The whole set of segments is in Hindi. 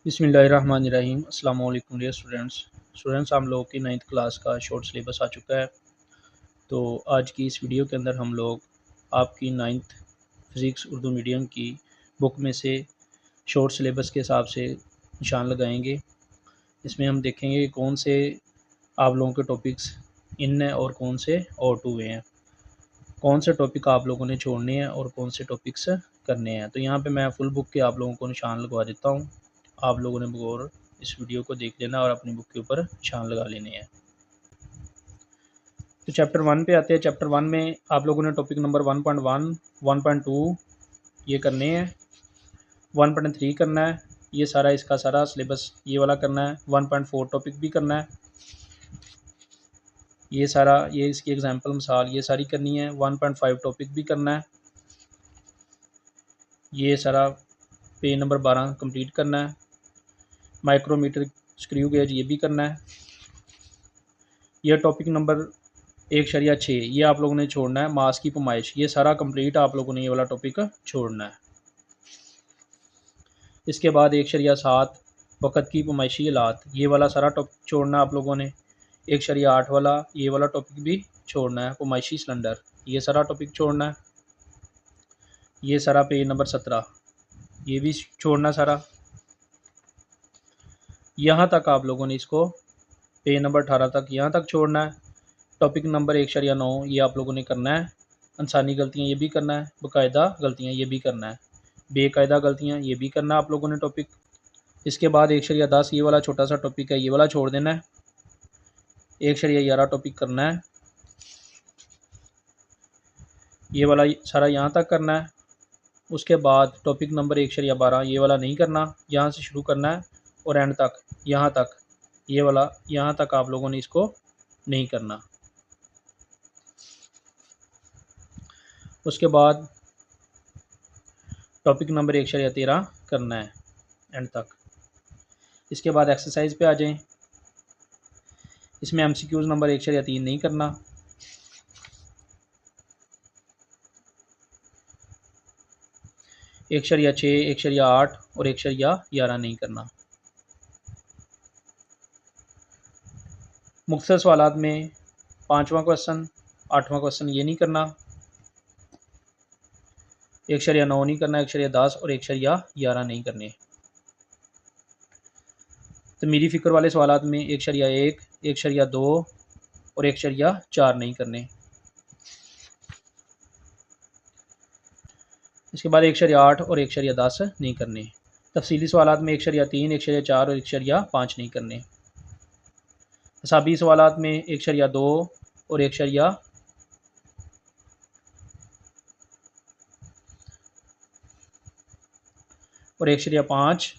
बिस्मिल्लाहिर्रहमानिर्रहीम। अस्सलाम वालेकुम डियर स्टूडेंट्स हम लोग की 9th क्लास का शॉर्ट सिलेबस आ चुका है। तो आज की इस वीडियो के अंदर हम लोग आपकी 9th फ़िज़िक्स उर्दू मीडियम की बुक में से शॉर्ट सिलेबस के हिसाब से निशान लगाएंगे। इसमें हम देखेंगे कि कौन से आप लोगों के टॉपिक्स इन हैं और कौन से आउट हुए हैं, कौन से टॉपिक आप लोगों ने छोड़ने हैं और कौन से टॉपिक्स करने हैं। तो यहाँ पे मैं फुल बुक के आप लोगों को निशान लगवा देता हूँ। आप लोगों ने बगौर इस वीडियो को देख लेना और अपनी बुक के ऊपर निशान लगा लेने हैं। तो चैप्टर 1 पे आते हैं। चैप्टर 1 में आप लोगों ने टॉपिक नंबर 1.1, 1.2 ये करने हैं, 1.3 करना है, ये सारा इसका सारा सिलेबस ये वाला करना है, 1.4 टॉपिक भी करना है, ये सारा ये इसकी एग्जांपल मिसाल ये सारी करनी है, 1.5 टॉपिक भी करना है, ये सारा पेज नंबर 12 कंप्लीट करना है, माइक्रोमीटर स्क्रू गेज ये भी करना है, यह टॉपिक नंबर 1.6 ये आप लोगों ने छोड़ना है, मास की पैमाइश ये सारा कंप्लीट आप लोगों ने ये वाला टॉपिक छोड़ना है। इसके बाद 1.7 वक़्त की पैमाइशी हालात ये वाला सारा टॉपिक छोड़ना है आप लोगों ने। 1.8 वाला ये वाला टॉपिक भी छोड़ना है, पैमाइशी सिलेंडर ये सारा टॉपिक छोड़ना है। ये सारा पेज नंबर 17 ये भी छोड़ना सारा। यहाँ तक आप लोगों ने इसको पेज नंबर 18 तक यहाँ तक छोड़ना है। टॉपिक नंबर 1.9 ये आप लोगों ने करना है। इंसानी गलतियाँ ये भी करना है, बाकायदा गलतियाँ ये भी करना है, बेकायदा गलतियाँ ये भी करना है आप लोगों ने टॉपिक। इसके बाद 1.10 ये वाला छोटा सा टॉपिक है, ये वाला छोड़ देना है। 1.11 टॉपिक करना है, ये वाला सारा यहाँ तक करना है। उसके बाद टॉपिक नंबर 1.12 ये वाला नहीं करना, यहाँ से शुरू करना है और एंड तक यहाँ तक ये वाला यहाँ तक आप लोगों ने इसको नहीं करना। उसके बाद टॉपिक नंबर 1.13 करना है एंड तक। इसके बाद एक्सरसाइज पे आ जाएं। इसमें एमसीक्यूज़ नंबर 1.3 नहीं करना। एक 1.6, 1.8 और 1.11 नहीं करना। मुख्तसर सवालात में 5वां क्वेश्चन 8वां क्वेश्चन ये नहीं करना। 1.9 नहीं करना, 1.10 और 1.11 नहीं करने। तो मेरी फ़िक्र वाले सवालात में 1.1, 1.2 और 1.4 नहीं करने। इसके बाद 1.8 और 1.10 नहीं करने। तफसीली सवालात में 1.3, 1.4 और 1.5 नहीं करने। हिसाबी सवालात में 1.2 और 1.5 और 1.5,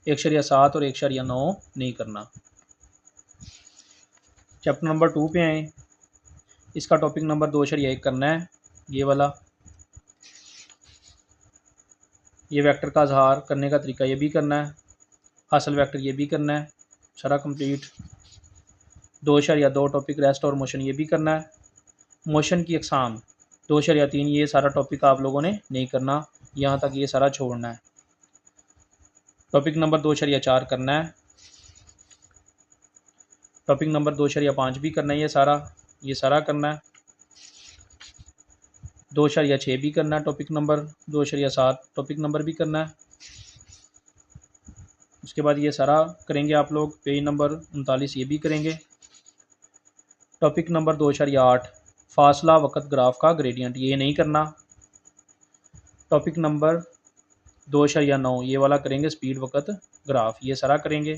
1.7 और 1.9 नहीं करना। चैप्टर नंबर 2 पे आएँ। इसका टॉपिक नंबर 2.1 करना है, ये वाला। ये वेक्टर का इजहार करने का तरीका ये भी करना है, हासिल वेक्टर ये भी करना है, सारा कंप्लीट। 2.2 टॉपिक रेस्ट और मोशन ये भी करना है। मोशन की अकसाम 2.3 ये सारा टॉपिक आप लोगों ने नहीं करना, यहाँ तक ये सारा छोड़ना है। टॉपिक नंबर 2.4 करना है। टॉपिक नंबर 2.5 भी करना है, ये सारा करना है। 2.6 भी करना है टॉपिक नंबर, 2.7 टॉपिक नंबर भी करना है। उसके बाद ये सारा करेंगे आप लोग। पेज नंबर 39 ये भी करेंगे। टॉपिक नंबर 2.8 फासला वक़्त ग्राफ का ग्रेडियंट ये नहीं करना। टॉपिक नंबर 2.9 ये वाला करेंगे, स्पीड वक़्त ग्राफ ये सारा करेंगे।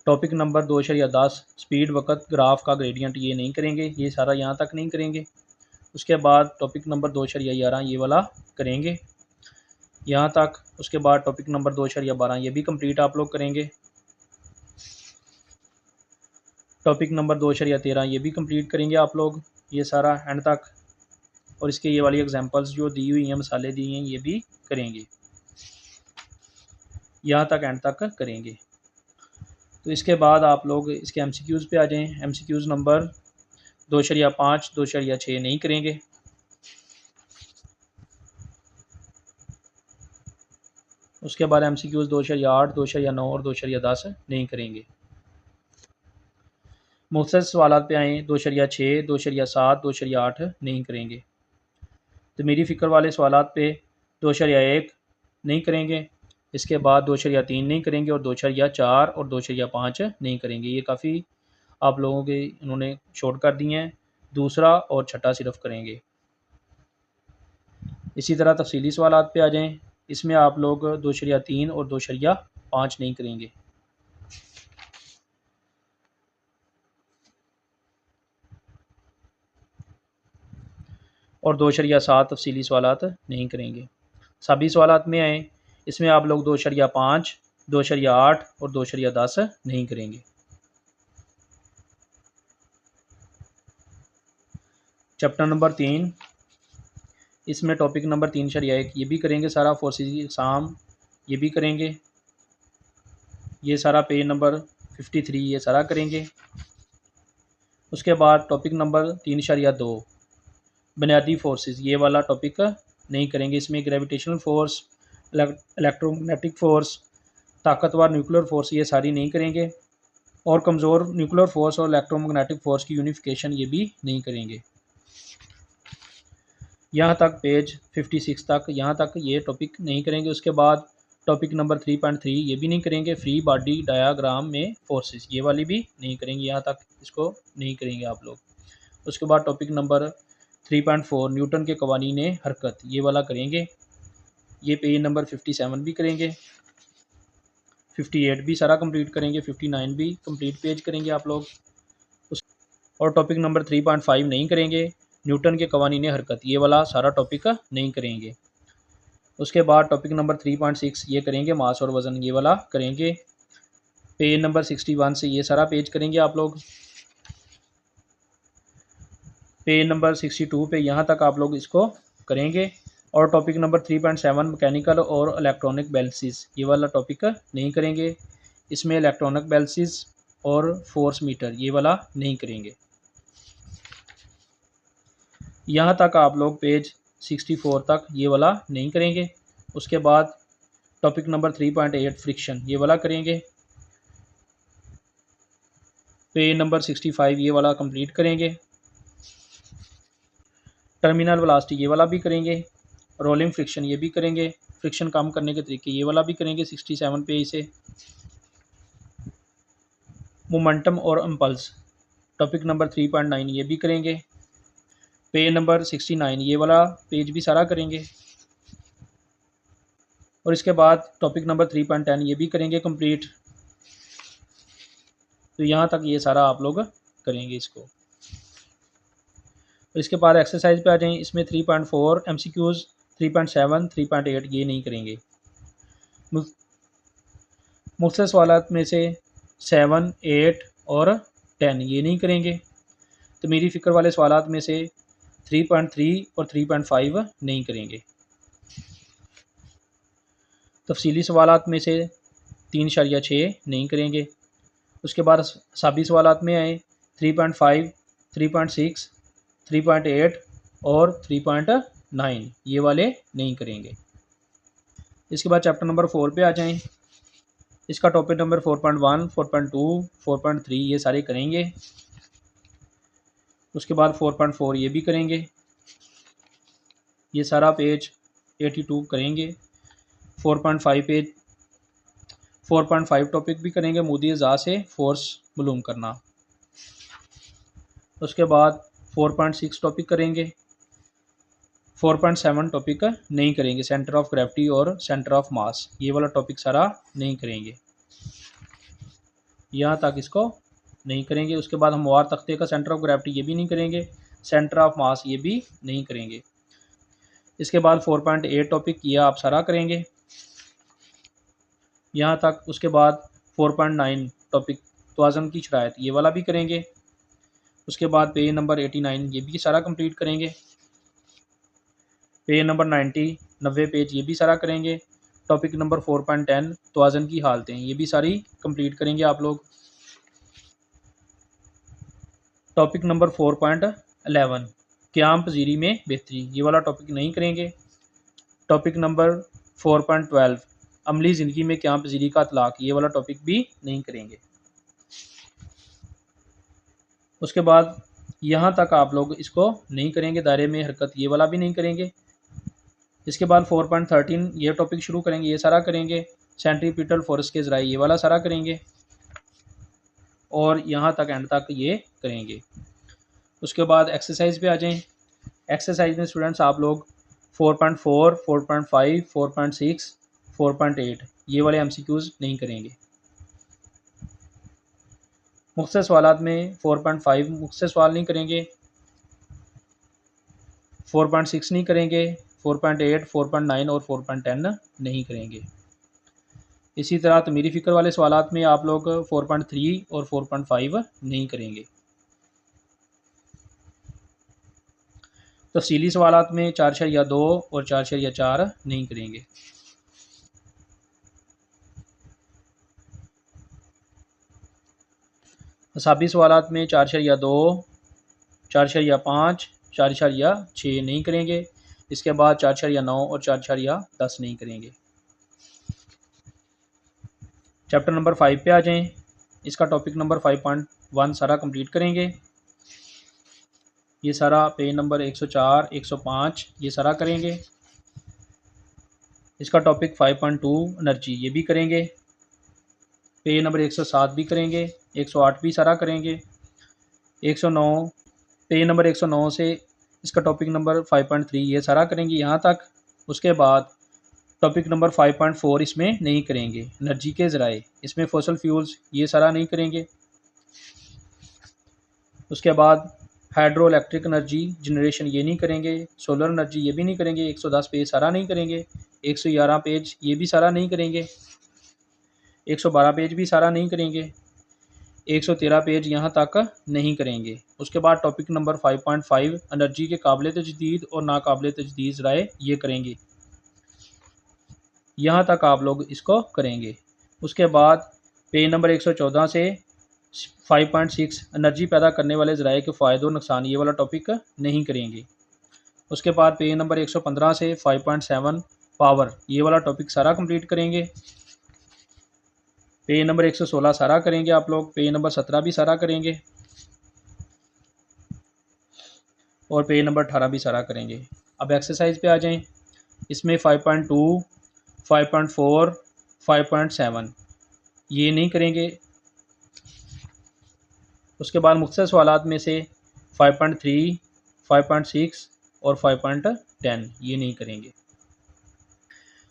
टॉपिक नंबर 2.10 स्पीड वक़्त ग्राफ का ग्रेडियंट ये नहीं करेंगे, ये सारा यहाँ तक नहीं करेंगे। उसके बाद टॉपिक नंबर 2.11 ये वाला करेंगे यहाँ तक। उसके बाद टॉपिक नंबर 2.12 ये भी कंप्लीट आप लोग करेंगे। टॉपिक नंबर 2.13 ये भी कंप्लीट करेंगे आप लोग, ये सारा एंड तक। और इसके ये वाली एग्जांपल्स जो दी हुई हैं, मिसालें दी हैं, ये भी करेंगे, यहाँ तक एंड तक करेंगे। तो इसके बाद आप लोग इसके एमसीक्यूज़ पे आ जाएं। एमसीक्यूज़ नंबर 2.5, 2.6 नहीं करेंगे। उसके बाद MCQs 2.8, 2.9 और 2.10 नहीं करेंगे। मुख्तसर सवालात पे आएँ 2.6, 2.7, 2.8 नहीं करेंगे। तमीरी फ़िक्र वाले सवालात पे 2.1 नहीं करेंगे। इसके बाद 2.3 नहीं करेंगे और 2.4 और 2.5 नहीं करेंगे। ये काफ़ी आप लोगों के इन्होंने शॉर्ट कर दिए हैं। दूसरा और छठा सिर्फ करेंगे। इसी तरह तफसीली सवालात पे आ जाएँ। इसमें आप लोग 2.3 और 2.5 नहीं करेंगे। और 2.7 तफसीली सवालात नहीं करेंगे। सभी सवालात में आएँ, इसमें आप लोग 2.5, 2.8 और 2.10 नहीं करेंगे। चैप्टर नंबर 3, इसमें टॉपिक नंबर 3.1 ये भी करेंगे सारा। फोर्सेस एग्ज़ाम ये भी करेंगे। ये सारा पेज नंबर 53 ये सारा करेंगे। उसके बाद टॉपिक नंबर 3.2 बुनियादी फोर्सेस ये वाला टॉपिक नहीं करेंगे। इसमें ग्रेविटेशनल फोर्स, इलेक्ट्रोमैग्नेटिक फोर्स, ताकतवर न्यूक्लियर फोर्स ये सारी नहीं करेंगे। और कमज़ोर न्यूक्लियर फोर्स और इलेक्ट्रोमैग्नेटिक फोर्स की यूनिफिकेशन ये भी नहीं करेंगे। यहाँ तक पेज 56 तक, यहाँ तक ये टॉपिक नहीं करेंगे। उसके बाद टॉपिक नंबर 3.3 ये भी नहीं करेंगे। फ्री बॉडी डायाग्राम में फोर्सेस ये वाली भी नहीं करेंगे। यहाँ तक इसको नहीं करेंगे आप लोग। उसके बाद टॉपिक नंबर 3.4 न्यूटन के कवानीन हरकत ये वाला करेंगे। ये पेज नंबर 57 भी करेंगे, 58 भी सारा कंप्लीट करेंगे, 59 भी कंप्लीट पेज करेंगे आप लोग। और टॉपिक नंबर 3.5 नहीं करेंगे। न्यूटन के कवानीन हरकत ये वाला सारा टॉपिक नहीं करेंगे। उसके बाद टॉपिक नंबर 3.6 ये करेंगे, मास और वज़न ये वाला करेंगे। पेज नंबर 61 से ये सारा पेज करेंगे आप लोग। पेज नंबर 62 पे यहाँ तक आप लोग इसको करेंगे। और टॉपिक नंबर 3.7 मैकेनिकल और इलेक्ट्रॉनिक बैलेंसेस ये वाला टॉपिक नहीं करेंगे। इसमें इलेक्ट्रॉनिक बैलेंसेस और फोर्स मीटर ये वाला नहीं करेंगे। यहाँ तक आप लोग पेज 64 तक ये वाला नहीं करेंगे। उसके बाद टॉपिक नंबर 3.8 फ्रिक्शन ये वाला करेंगे। पेज नंबर 65 ये वाला कंप्लीट करेंगे। टर्मिनल वेलोसिटी ये वाला भी करेंगे। रोलिंग फ्रिक्शन ये भी करेंगे। फ्रिक्शन कम करने के तरीके ये वाला भी करेंगे 67 पेज से। मोमेंटम और इम्पल्स टॉपिक नंबर 3.9 ये भी करेंगे। पेज नंबर 69 ये वाला पेज भी सारा करेंगे। और इसके बाद टॉपिक नंबर 3.10 ये भी करेंगे कंप्लीट। तो यहाँ तक ये सारा आप लोग करेंगे इसको। तो इसके बाद एक्सरसाइज पे आ जाएं। इसमें 3.4 MCQs, 3.7, 3.8 ये नहीं करेंगे। मुख्तसर सवालात में से 7, 8 और 10 ये नहीं करेंगे। तो मेरी फ़िक्र वाले सवालात में से 3.3 और 3.5 नहीं करेंगे। तफसीली सवालात में से 3.6 नहीं करेंगे। उसके बाद साबी सवालात में आए 3.5, 3.6, 3.8 और 3.9 ये वाले नहीं करेंगे। इसके बाद चैप्टर नंबर 4 पे आ जाएं। इसका टॉपिक नंबर 4.1, 4.2, 4.3 ये सारे करेंगे। उसके बाद 4.4 ये भी करेंगे। ये सारा पेज 82 करेंगे। 4.5 पेज 4.5 टॉपिक भी करेंगे, मूदी अज़ा से फोर्स मालूम करना। उसके बाद 4.6 टॉपिक करेंगे। 4.7 टॉपिक नहीं करेंगे, सेंटर ऑफ ग्रेविटी और सेंटर ऑफ मास ये वाला टॉपिक सारा नहीं करेंगे। यहाँ तक इसको नहीं करेंगे। उसके बाद हम वार तख्ते का सेंटर ऑफ ग्रेविटी ये भी नहीं करेंगे, सेंटर ऑफ मास ये भी नहीं करेंगे। इसके बाद 4.8 टॉपिक ये आप सारा करेंगे यहाँ तक। उसके बाद 4.9 टॉपिक तवाज़ुन की शराइत ये वाला भी करेंगे। उसके बाद पेज नंबर 89 ये भी सारा कंप्लीट करेंगे। पेज नंबर 90 पेज ये भी सारा करेंगे। टॉपिक नंबर 4.10 तवाज़ुन की हालतें ये भी सारी कंप्लीट करेंगे आप लोग। टॉपिक नंबर 4.11 क़याम पज़ीरी में बेहतरी ये वाला टॉपिक नहीं करेंगे। टॉपिक नंबर 4.12 अमली ज़िंदगी में क़याम पज़ीरी का इतलाक़, ये वाला टॉपिक भी नहीं करेंगे। उसके बाद यहाँ तक आप लोग इसको नहीं करेंगे, दायरे में हरकत ये वाला भी नहीं करेंगे। इसके बाद 4.13 ये टॉपिक शुरू करेंगे, ये सारा करेंगे। सेंट्रीपिटल फोर्स के ज़राए ये वाला सारा करेंगे और यहाँ तक एंड तक ये करेंगे। उसके बाद एक्सरसाइज पे आ जाएं। एक्सरसाइज में स्टूडेंट्स आप लोग 4.4, 4.5, 4.6, 4.8 ये वाले एमसीक्यूज़ नहीं करेंगे। मुख्तसर सवालात में 4.5 मुख्तसर सवाल नहीं करेंगे, 4.6 नहीं करेंगे, 4.8, 4.9 और 4.10 नहीं करेंगे। इसी तरह तमीरी फ़िक्र वाले सवालात में आप लोग 4.3 और 4.5 नहीं करेंगे। तफसीली सवालात में 4.2 और 4.4 नहीं करेंगे। हिसाबी सवालात में 4.2, 4.5, 4.6 नहीं करेंगे। इसके बाद 4.9 और 4.10 नहीं करेंगे। चैप्टर नंबर 5 पे आ जाएं। इसका टॉपिक नंबर 5.1 सारा कंप्लीट करेंगे। ये सारा पेज नंबर 104, 105 ये सारा करेंगे। इसका टॉपिक 5.2 एनर्जी ये भी करेंगे। पेज नंबर 107 भी करेंगे, 108 भी सारा करेंगे। 109 पेज नंबर 109 से इसका टॉपिक नंबर 5.3 ये सारा करेंगे यहाँ तक। उसके बाद टॉपिक नंबर 5.4 इसमें नहीं करेंगे, एनर्जी के ज़राए। इसमें फॉसिल फ्यूल्स ये सारा नहीं करेंगे। उसके बाद हाइड्रो इलेक्ट्रिक एनर्जी जनरेशन ये नहीं करेंगे। सोलर एनर्जी ये भी नहीं करेंगे। 110 पेज सारा नहीं करेंगे। 111 पेज ये भी सारा नहीं करेंगे। 112 पेज भी सारा नहीं करेंगे। 113 पेज यहाँ तक नहीं करेंगे। उसके बाद टॉपिक नंबर 5.5 एनर्जी के काबिल तजदीद और नाकाबिल तजदीद ज़राए ये करेंगे। यहाँ तक आप लोग इसको करेंगे। उसके बाद पेज नंबर 114 से 5.6 एनर्जी पैदा करने वाले ज़राए के फ़ायदे और नुकसान ये वाला टॉपिक नहीं करेंगे। उसके बाद पेज नंबर 115 से 5.7 पावर ये वाला टॉपिक सारा कंप्लीट करेंगे। पेज नंबर 116 सारा करेंगे आप लोग। पेज नंबर 17 भी सारा करेंगे और पेज नंबर 18 भी सारा करेंगे। अब एक्सरसाइज पे आ जाएं। इसमें 5.2, 5.4, 5.7 ये नहीं करेंगे। उसके बाद मुख्तसर सवालात में से 5.3, 5.6 और 5.10 ये नहीं करेंगे।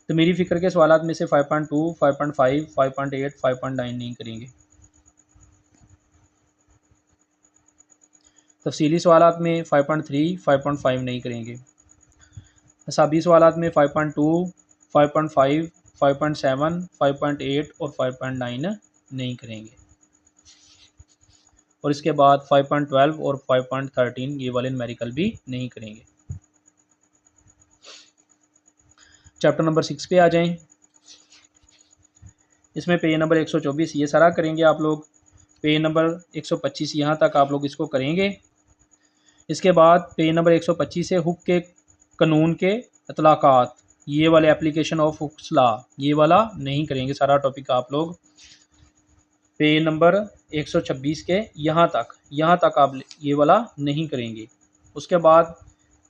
तो मेरी फ़िक्र के सवालात में से 5.2, 5.5, 5.8, 5.9 नहीं करेंगे। तफसीली सवालात में 5.3, 5.5 नहीं करेंगे। हिसाबी सवालात में 5.2, 5.5, 5.7, 5.8 और 5.9 नहीं करेंगे। और इसके बाद 5.12 और 5.13 ये वाले न्यूमेरिकल भी नहीं करेंगे। चैप्टर नंबर 6 पे आ जाएं। इसमें पेज नंबर 124 ये सारा करेंगे आप लोग। पेज नंबर 125 यहाँ तक आप लोग इसको करेंगे। इसके बाद पेज नंबर 125 से हुक के कानून के इतलाक़ात ये वाले एप्लीकेशन ऑफ हुक्स लॉ ये वाला नहीं करेंगे। सारा टॉपिक आप लोग पेज नंबर 126 के यहाँ तक आप ये वाला नहीं करेंगे। उसके बाद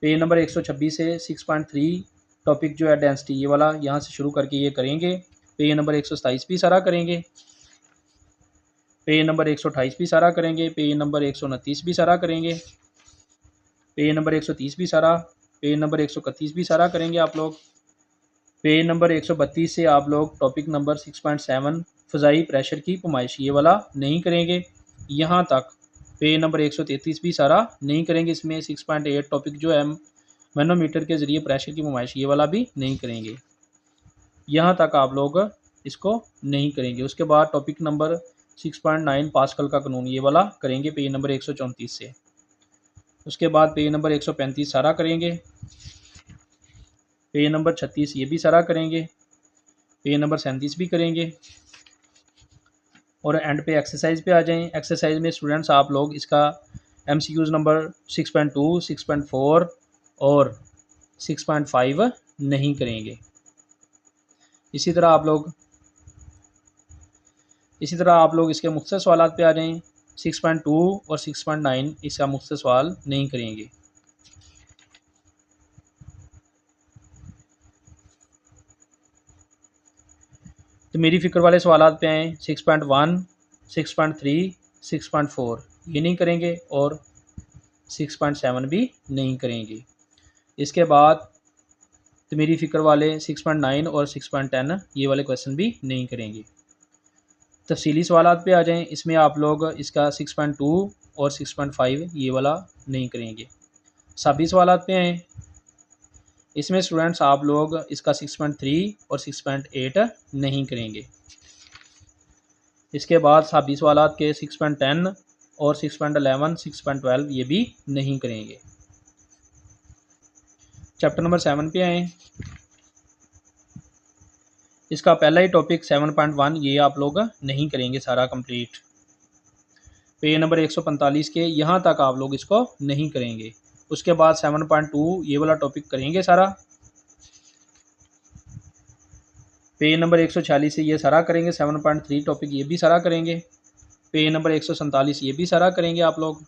पेज नंबर 126 से 6.3 टॉपिक जो है डेंसिटी ये वाला यहाँ से शुरू करके ये करेंगे। पेज नंबर 127 भी सारा करेंगे। पेज नंबर 128 भी सारा करेंगे। पेज नंबर 129 भी सारा करेंगे। पेज नंबर 130 भी सारा। पेज नंबर 131 भी सारा करेंगे आप लोग। पेज नंबर 132 से आप लोग टॉपिक नंबर 6.7 फ़ज़ाई प्रेशर की पैमाइश ये वाला नहीं करेंगे। यहाँ तक पेज नंबर 133 भी सारा नहीं करेंगे। इसमें 6.8 टॉपिक जो है मैनोमीटर के ज़रिए प्रेशर की पैमाइश ये वाला भी नहीं करेंगे। यहाँ तक आप लोग इसको नहीं करेंगे। उसके बाद टॉपिक नंबर 6.9 पास्कल का कानून ये वाला करेंगे पेज नंबर 134 से। उसके बाद पेज नंबर 135 सारा करेंगे। पेज नंबर 36 ये भी सारा करेंगे। पेज नंबर 37 भी करेंगे और एंड पे एक्सरसाइज पे आ जाएं। एक्सरसाइज में स्टूडेंट्स आप लोग इसका एमसीक्यूज़ नंबर 6.2, 6.4 और 6.5 नहीं करेंगे। इसी तरह आप लोग इसके मुख्तसर सवालात पे आ जाएं। 6.2 और 6.9 इसका मुख्तसर सवाल नहीं करेंगे। तो मेरी फ़िक्र वाले सवालात पे आएँ। 6.1, 6.3, 6.4 ये नहीं करेंगे और 6.7 भी नहीं करेंगे। इसके बाद तो मेरी फ़िक्र वाले 6.9 और 6.10 ये वाले क्वेश्चन भी नहीं करेंगे। तफसीली सवालात पे आ जाएँ। इसमें आप लोग इसका 6.2 और 6.5 ये वाला नहीं करेंगे। सभी सवालात पे आएँ। इसमें स्टूडेंट्स आप लोग इसका 6.3 और 6.8 नहीं करेंगे। इसके बाद सभी सवालात के 6.10 और 6.11, 6.12 ये भी नहीं करेंगे। चैप्टर नंबर 7 पे आएँ। इसका पहला ही टॉपिक 7.1 ये आप लोग नहीं करेंगे सारा कंप्लीट। पेज नंबर 145 के यहाँ तक आप लोग इसको नहीं करेंगे। उसके बाद 7.2 ये वाला टॉपिक करेंगे सारा। पेज नंबर 146 से ये सारा करेंगे। 7.3 टॉपिक ये भी सारा करेंगे। पेज नंबर 147 ये भी सारा करेंगे आप लोग।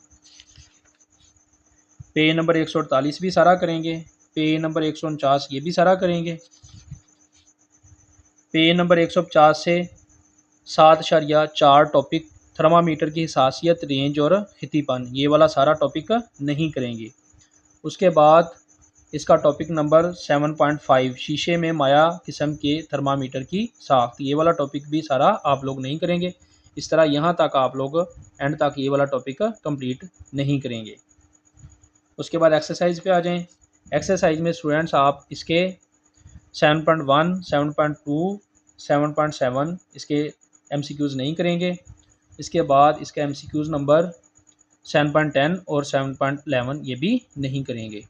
पेज नंबर 148 भी सारा करेंगे। पेज नंबर 149 ये भी सारा करेंगे। पेज नंबर 150 से 7.4 टॉपिक थर्मामीटर की हसासियत, रेंज और खितीपन ये वाला सारा टॉपिक नहीं करेंगे। उसके बाद इसका टॉपिक नंबर 7.5 शीशे में माया किस्म के थर्मामीटर की साख्त ये वाला टॉपिक भी सारा आप लोग नहीं करेंगे। इस तरह यहाँ तक आप लोग एंड तक ये वाला टॉपिक कंप्लीट नहीं करेंगे। उसके बाद एक्सरसाइज पे आ जाएं। एक्सरसाइज में स्टूडेंट्स आप इसके 7.1, 7.2, 7.7 इसके एमसीक्यूज़ नहीं करेंगे। इसके बाद इसका एमसीक्यूज़ नंबर 7.10 और 7.11 ये भी नहीं करेंगे।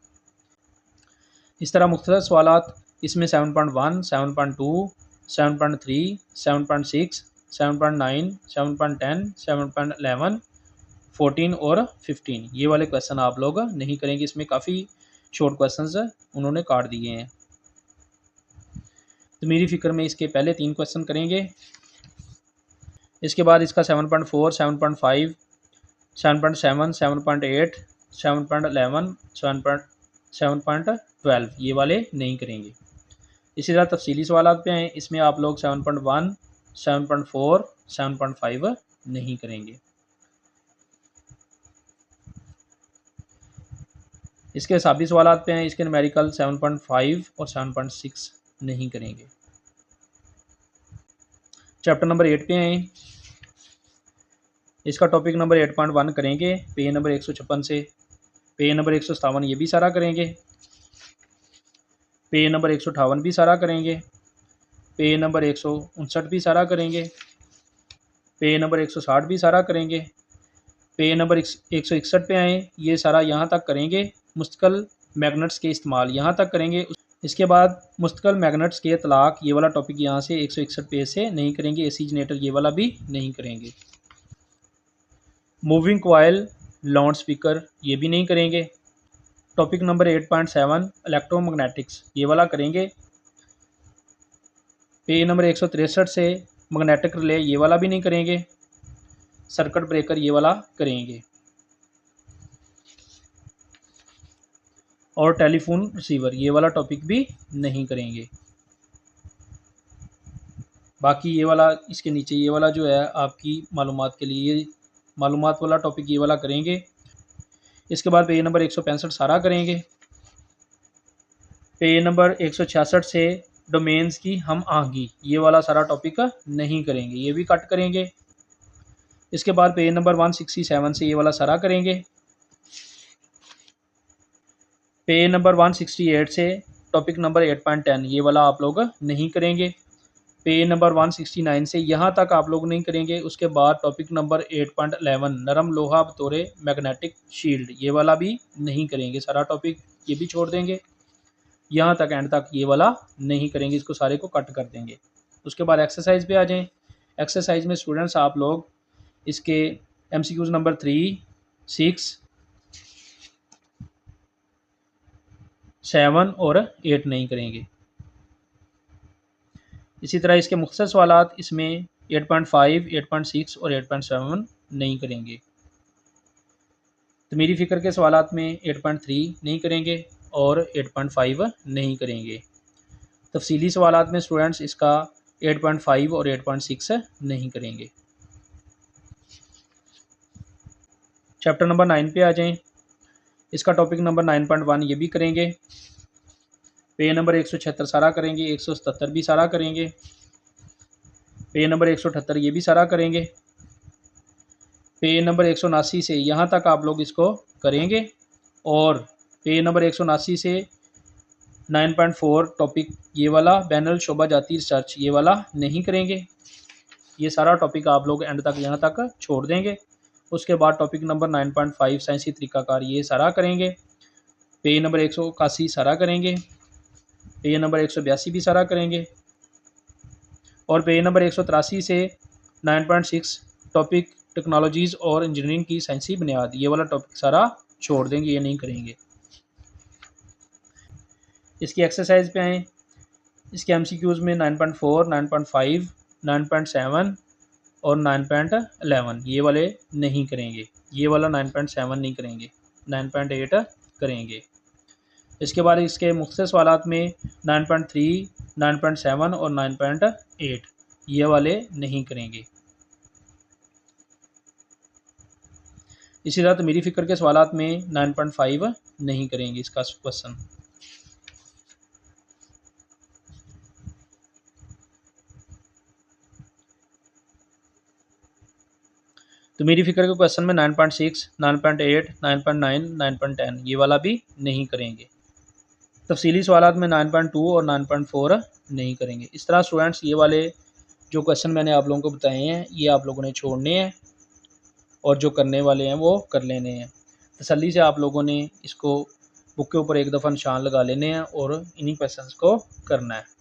इस तरह मुख्तलिफ सवालात इसमें 7.1, 7.2, 7.3, 7.6, 7.9, 7.10, 7.11, 14 और 15 ये वाले क्वेश्चन आप लोग नहीं करेंगे। इसमें काफ़ी शॉर्ट क्वेश्चंस उन्होंने काट दिए हैं। तो मेरी फ़िक्र में इसके पहले 3 क्वेश्चन करेंगे। इसके बाद इसका 7.4, 7.5, 7.7, 7.8, 7.11, 7.12 ये वाले नहीं करेंगे। इसी तरह तफसीली सवालात पे आएँ। इसमें आप लोग 7.1, 7.4, 7.5 नहीं करेंगे। इसके हिसाबी सवालात पे हैं। इसके न्यूमेरिकल 7.5 और 7.6 नहीं करेंगे। चैप्टर नंबर 8 पे हैं। इसका टॉपिक नंबर 8.1 करेंगे पेज नंबर 156 से। पेज नंबर 157 ये भी सारा करेंगे। पेज नंबर 158 भी सारा करेंगे। पेज नंबर 159 भी सारा करेंगे। पेज नंबर 160 भी सारा करेंगे। पेज नंबर 161 पे आएँ। ये सारा यहाँ तक करेंगे। मुस्तकिल मैग्नेट्स के इस्तेमाल यहाँ तक करेंगे। इसके बाद मुस्तकिल मैग्नेट्स के तलाक ये वाला टॉपिक यहाँ से 161 पेज से नहीं करेंगे। एसी जनरेटर ये वाला भी नहीं करेंगे। मूविंग कॉयल, लाउड स्पीकर ये भी नहीं करेंगे। टॉपिक नंबर 8.7 इलेक्ट्रोमैग्नेटिक्स ये वाला करेंगे। पेज नंबर 163 से मैग्नेटिक रिले ये वाला भी नहीं करेंगे। सर्किट ब्रेकर ये वाला करेंगे और टेलीफोन रिसीवर ये वाला टॉपिक भी नहीं करेंगे। बाकी ये वाला इसके नीचे ये वाला जो है आपकी मालूमात के लिए ये मालूमात वाला टॉपिक ये वाला करेंगे। इसके बाद पेज नंबर 165 सारा करेंगे। पेज नंबर 166 से डोमेन्स की हम आहंगी ये वाला सारा टॉपिक नहीं करेंगे, ये भी कट करेंगे। इसके बाद पेज नंबर 167 से ये वाला सारा करेंगे। पेज नंबर 168 से टॉपिक नंबर 8.10 ये वाला आप लोग नहीं करेंगे। पेज नंबर 169 से यहाँ तक आप लोग नहीं करेंगे। उसके बाद टॉपिक नंबर 8.11 नरम लोहा बतौर मैग्नेटिक शील्ड ये वाला भी नहीं करेंगे। सारा टॉपिक ये भी छोड़ देंगे। यहाँ तक एंड तक ये वाला नहीं करेंगे, इसको सारे को कट कर देंगे। उसके बाद एक्सरसाइज पे आ जाएं। एक्सरसाइज में स्टूडेंट्स आप लोग इसके एमसीक्यूज नंबर 3, 6, 7 और 8 नहीं करेंगे। इसी तरह इसके मुख्तसर सवालात इसमें 8.5, 8.6 और 8.7 नहीं करेंगे। तमीरी फ़िक्र के सवालात में 8.3 नहीं करेंगे और 8.5 नहीं करेंगे। तफसीली सवालात में स्टूडेंट्स इसका 8.5 और 8.6 नहीं करेंगे। चैप्टर नंबर 9 पे आ जाएं। इसका टॉपिक नंबर 9.1 ये भी करेंगे। पेज नंबर 176 सारा करेंगे, 177 भी सारा करेंगे, पेज नंबर 178 ये भी सारा करेंगे। पेज नंबर 179 से यहाँ तक आप लोग इसको करेंगे और पेज नंबर 179 से 9.4 टॉपिक ये वाला बैनुल शोबा जाती रिसर्च ये वाला नहीं करेंगे। ये सारा टॉपिक आप लोग एंड तक यहाँ तक छोड़ देंगे। उसके बाद टॉपिक नंबर 9.5 साइंसी तरीकाकार ये सारा करेंगे। पेज नंबर 181 सारा करेंगे, पेज नंबर 182 भी सारा करेंगे और पेज नंबर 183 से 9.6 टॉपिक टेक्नोलॉजीज़ और इंजीनियरिंग की साइंसी बुनियाद ये वाला टॉपिक सारा छोड़ देंगे, ये नहीं करेंगे। इसकी एक्सरसाइज पे आएँ। इसके एमसीक्यूज़ में 9.4, 9.5, 9.7 और 9.11 ये वाले नहीं करेंगे। ये वाला 9.7 नहीं करेंगे, 9.8 करेंगे। इसके बाद इसके मुख्तसर सवालात में 9.3, 9.7 और 9.8 ये वाले नहीं करेंगे। इसी तरह तमीरी फ़िक्र के सवालात में 9.5 नहीं करेंगे इसका क्वेश्चन। तमीरी फ़िक्र के क्वेश्चन में 9.6, 9.8, 9.9, 9.10 ये वाला भी नहीं करेंगे। तफसीली सवालात में 9.2 और 9.4 नहीं करेंगे। इस तरह स्टूडेंट्स ये वाले जो क्वेश्चन मैंने आप लोगों को बताए हैं ये आप लोगों ने छोड़ने हैं और जो करने वाले हैं वो कर लेने हैं। तसल्ली से आप लोगों ने इसको बुक के ऊपर एक दफ़ा निशान लगा लेने हैं और इन्हीं क्वेश्चंस को करना है।